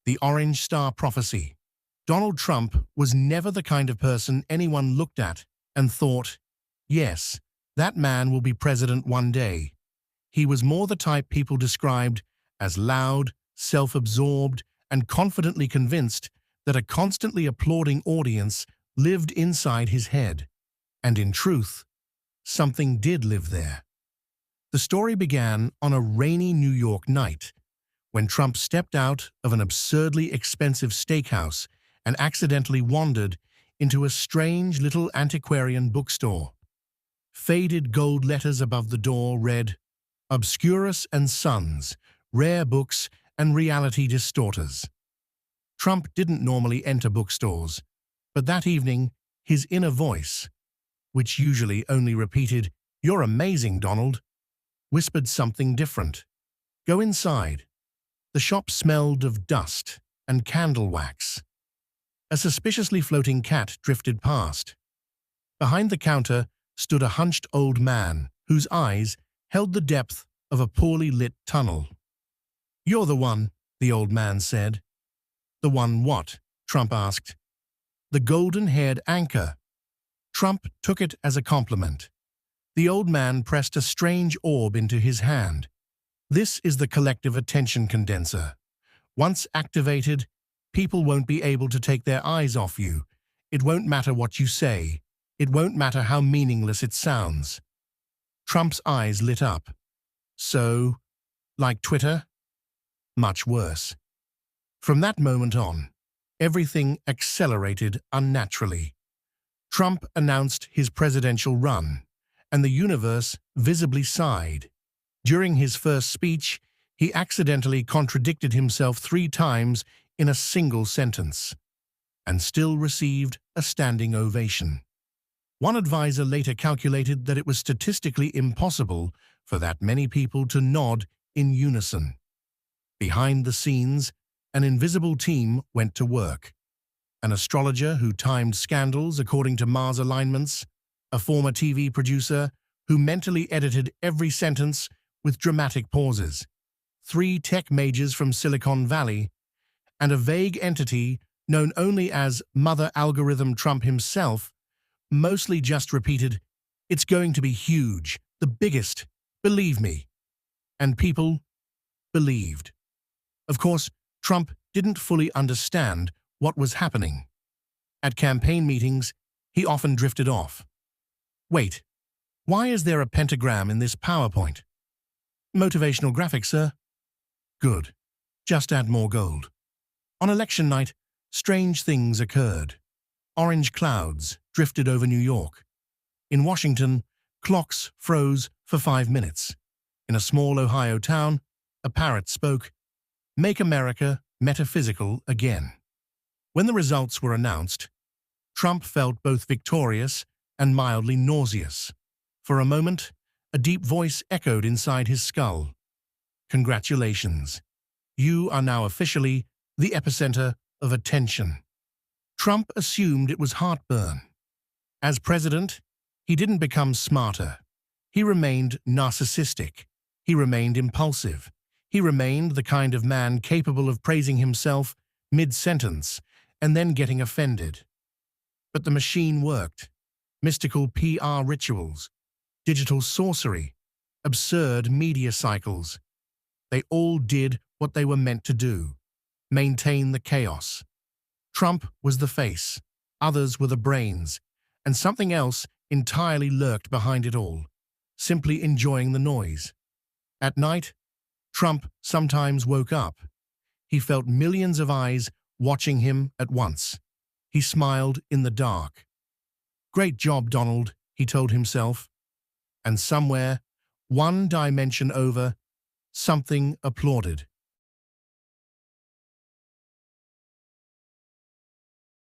The Orange Star Prophecy. Donald Trump was never the kind of person anyone looked at and thought, yes, that man will be president one day. He was more the type people described as loud, self-absorbed, and confidently convinced that a constantly applauding audience lived inside his head. And in truth, something did live there. The story began on a rainy New York night, when Trump stepped out of an absurdly expensive steakhouse and accidentally wandered into a strange little antiquarian bookstore. Faded gold letters above the door read, "Obscurus and Sons, Rare Books and Reality Distorters." Trump didn't normally enter bookstores, but that evening, his inner voice, which usually only repeated, "You're amazing, Donald," whispered something different. "Go inside." The shop smelled of dust and candle wax. A suspiciously floating cat drifted past. Behind the counter stood a hunched old man whose eyes held the depth of a poorly lit tunnel. "You're the one," the old man said. "The one what?" Trump asked. "The golden-haired anchor." Trump took it as a compliment. The old man pressed a strange orb into his hand. "This is the collective attention condenser. Once activated, people won't be able to take their eyes off you. It won't matter what you say. It won't matter how meaningless it sounds." Trump's eyes lit up. "So, like Twitter?" "Much worse." From that moment on, everything accelerated unnaturally. Trump announced his presidential run, and the universe visibly sighed. During his first speech, he accidentally contradicted himself 3 times in a single sentence, and still received a standing ovation. One advisor later calculated that it was statistically impossible for that many people to nod in unison. Behind the scenes, an invisible team went to work. An astrologer who timed scandals according to Mars alignments, a former TV producer who mentally edited every sentence with dramatic pauses, 3 tech majors from Silicon Valley, and a vague entity known only as Mother Algorithm Trump himself, mostly just repeated, "It's going to be huge, the biggest, believe me." And people believed. Of course, Trump didn't fully understand what was happening. At campaign meetings, he often drifted off. "Wait, why is there a pentagram in this PowerPoint?" "Motivational graphics, sir." "Good. Just add more gold." On election night, strange things occurred. Orange clouds drifted over New York. In Washington, clocks froze for 5 minutes. In a small Ohio town, a parrot spoke, "Make America metaphysical again." When the results were announced, Trump felt both victorious and mildly nauseous. For a moment, a deep voice echoed inside his skull. "Congratulations. You are now officially the epicenter of attention." Trump assumed it was heartburn. As president, he didn't become smarter. He remained narcissistic. He remained impulsive. He remained the kind of man capable of praising himself mid-sentence and then getting offended. But the machine worked. Mystical PR rituals, digital sorcery, absurd media cycles. They all did what they were meant to do: maintain the chaos. Trump was the face, others were the brains, and something else entirely lurked behind it all, simply enjoying the noise. At night, Trump sometimes woke up. He felt millions of eyes watching him at once. He smiled in the dark. "Great job, Donald," he told himself. And somewhere, one dimension over, something applauded.